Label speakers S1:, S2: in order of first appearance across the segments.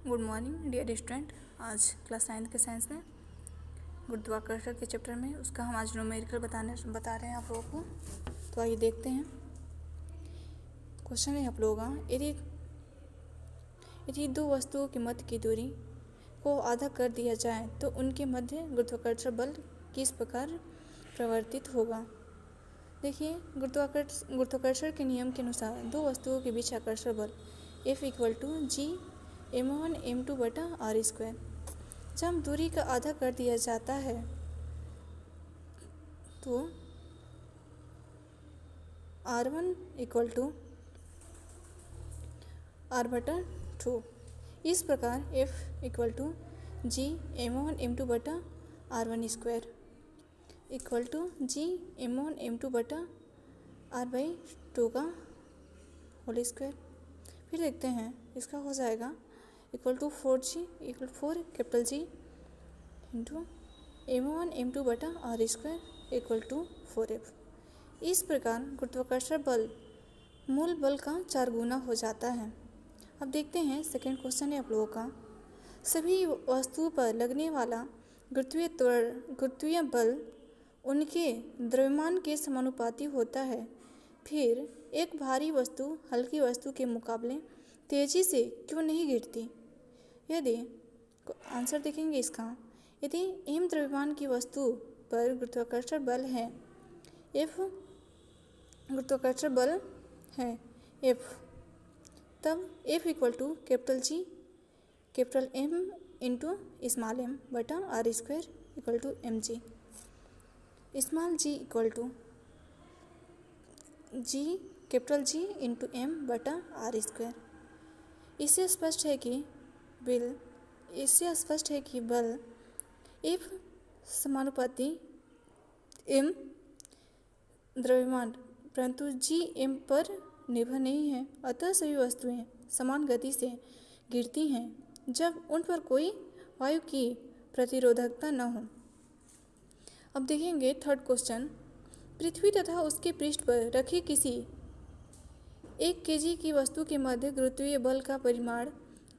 S1: Good morning dear student. आज class 9 के science में गुरुत्वाकर्षण के चैप्टर में उसका हम आज न्यूमेरिकल बता रहे हैं आप लोगों को। तो आइए देखते हैं। क्वेश्चन है आप लोगों का, यदि दो वस्तुओं के मध्य की दूरी को आधा कर दिया जाए तो उनके मध्य गुरुत्वाकर्षण बल किस प्रकार प्रवर्तित होगा। देखिए, गुरुत्वाकर्षण के नियम के अनुसार दो वस्तुओं के बीच आकर्षण बल F = G m1 m2 बटा r स्क्वायर। जब दूरी का आधा कर दिया जाता है तो r1 = r बटा 2। इस प्रकार F = G m1 m2 बटा r1 square G m1 m2 बटा r/2 का होल स्क्वायर। फिर देखते हैं, इसका हो जाएगा =4 capital G into m1 m2 बटा r स्क्वायर 4f। इस प्रकार गुरुत्वाकर्षण बल मूल बल का 4 गुना हो जाता है। अब देखते हैं, सेकंड क्वेश्चन है आप लोगों का, सभी वस्तुओं पर लगने वाला गुरुत्वीय बल उनके द्रव्यमान के समानुपाती होता है। फिर एक भारी वस्तु हल्की वस्तु के मुकाबले तेजी से क्यों नहीं गिरती। यदि आंसर देखेंगे इसका, यदि m द्रव्यमान की वस्तु पर गुरुत्वाकर्षण बल है F, गुरुत्वाकर्षण बल है F, तब F = capital G capital M into small m बटा r square mg। Small g = G capital G into M बटा r स्क्वायर। इससे स्पष्ट है कि बल F समानुपाती M द्रव्यमान परंतु G M पर निर्भर नहीं है। अतः सभी वस्तुएं समान गति से गिरती हैं जब उन पर कोई वायु की प्रतिरोधकता न हो। अब देखेंगे थर्ड क्वेश्चन, पृथ्वी तथा उसके पृष्ठ पर रखी किसी 1 kg की वस्तु के मध्य गुरुत्वीय बल का परिमाण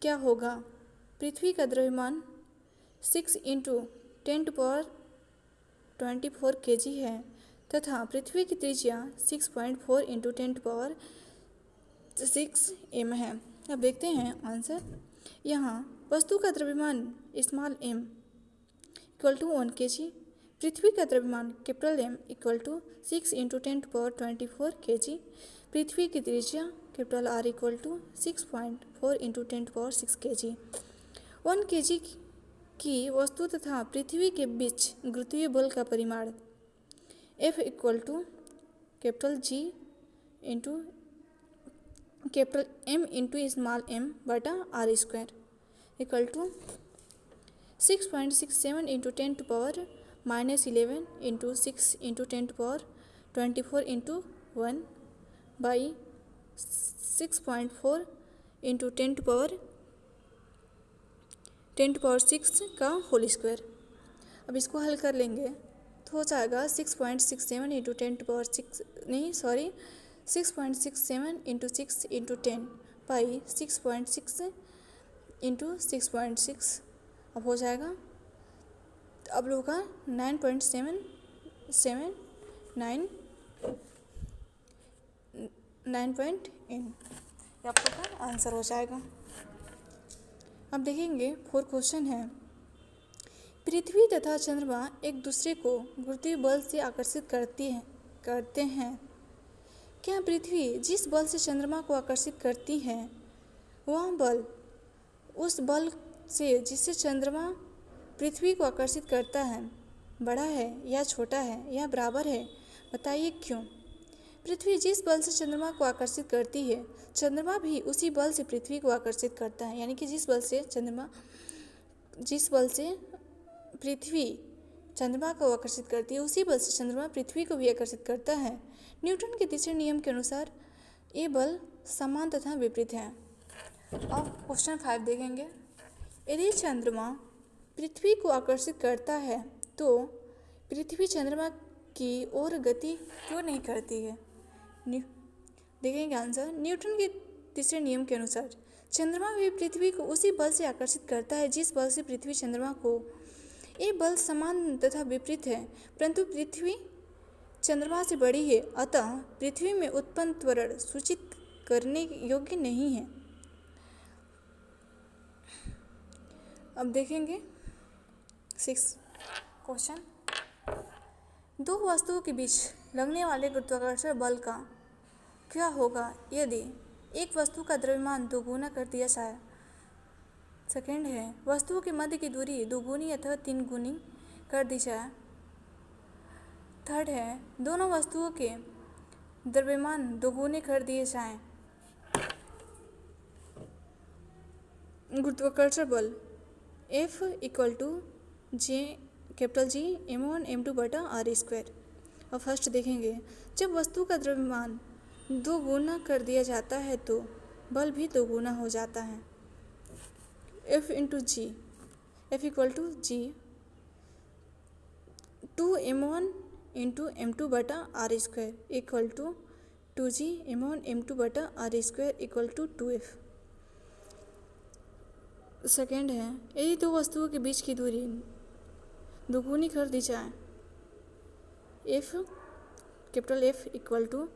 S1: क्या होगा। पृथ्वी का द्रव्यमान 6 × 10⁻24 kg है तथा पृथ्वी की त्रिज्या 6.4 × 10⁻6 m है। अब देखते हैं आंसर। यहाँ वस्तु का द्रव्यमान स्मॉल m = 1 kg, पृथ्वी का द्रव्यमान कैपिटल M = 6 × 10⁻24 kg, पृथ्वी की त्रिज्या कैपिटल R = 6.4 × 10⁻6 kg। 1 kg की वस्तु तथा पृथ्वी के बीच गुरुत्वीय बल का परिमाण F = capital G into capital M into small m बटा r square = 6.67 × 10⁻11 into 6 × 10⁻24 into 1 by 6.4 × 10⁻6 का होल स्क्वायर। अब इसको हल कर लेंगे तो हो जाएगा 6.67 × 6 × 10 बाई 6.6 × 6.6। अब हो जाएगा अब लोगों का 9.779 ये आप लोग का आंसर हो जाएगा। अब देखेंगे फोर्थ क्वेश्चन है, पृथ्वी तथा चंद्रमा एक दूसरे को गुरुत्वीय बल से आकर्षित करते हैं। क्या पृथ्वी जिस बल से चंद्रमा को आकर्षित करती है वह बल उस बल से जिससे चंद्रमा पृथ्वी को आकर्षित करता है बड़ा है या छोटा है या बराबर है, बताइए क्यों। पृथ्वी जिस बल से चंद्रमा को आकर्षित करती है चंद्रमा भी उसी बल से पृथ्वी को आकर्षित करता है। यानी कि जिस बल से पृथ्वी चंद्रमा को आकर्षित करती है उसी बल से चंद्रमा पृथ्वी को भी आकर्षित करता है। न्यूटन के तीसरे नियम के अनुसार ये बल समान तथा विपरीत है। अब क्वेश्चन 5 देखेंगे, यदि चंद्रमा पृथ्वी को आकर्षित करता है तो पृथ्वी चंद्रमा की ओर गति क्यों नहीं करती है। देखेंगे आंसर। न्यूटन के तीसरे नियम के अनुसार चंद्रमा भी पृथ्वी को उसी बल से आकर्षित करता है जिस बल से पृथ्वी चंद्रमा को। ये बल समान तथा विपरीत है, परंतु पृथ्वी चंद्रमा से बड़ी है, अतः पृथ्वी में उत्पन्न त्वरण सूचित करने योग्य नहीं है। अब देखेंगे 6 क्वेश्चन। दो वस्तुओं के बीच लगने वाले गुरुत्वाकर्षण बल का क्या होगा यदि एक वस्तु का द्रव्यमान दोगुना कर दिया जाए। सेकेंड है वस्तुओं के मध्य की दूरी दोगुनी अथवा 3 गुनी कर दी जाए। थर्ड है दोनों वस्तुओं के द्रव्यमान दोगुने कर दिए जाएं। गुरुत्वाकर्षण बल F equal to capital G m1 m2 बटा r स्क्वायर। अब फर्स्ट देखेंगे, जब वस्तु का द्रव्यमान दोगुना कर दिया जाता है तो बल भी दोगुना हो जाता है। F into G, F equal to G 2m1 into m2 बटा r square equal to 2G m1 m2 बटा r square equal to 2F। Second है यदि दो वस्तुओं के बीच की दूरी दोगुनी कर दी जाए। F capital F equal to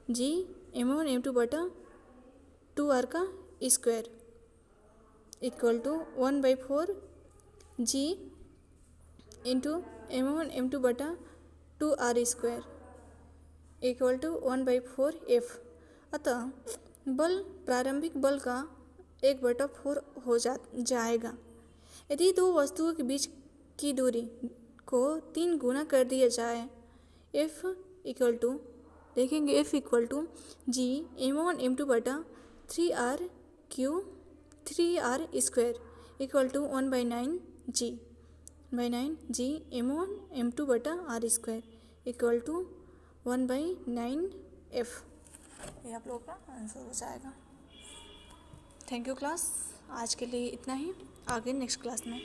S1: G m1 m2 बटा 2r का square equal to 1/4 G into m1 m2 बटा 2r square equal to 1/4 F। अतः बल प्रारंभिक बल का 1/4 हो जाएगा। यदि दो वस्तुओं के बीच की दूरी को 3 गुना कर दिया जाए। F इक्वल टू देखेंगे F equal to G m1 m2 बटा 3r square equal to 1/9 G m1 m2 बटा r square equal to 1/9 F। ये आप लोगों का आंसर हो जाएगा। थैंक यू क्लास, आज के लिए इतना ही, आगे नेक्स्ट क्लास में।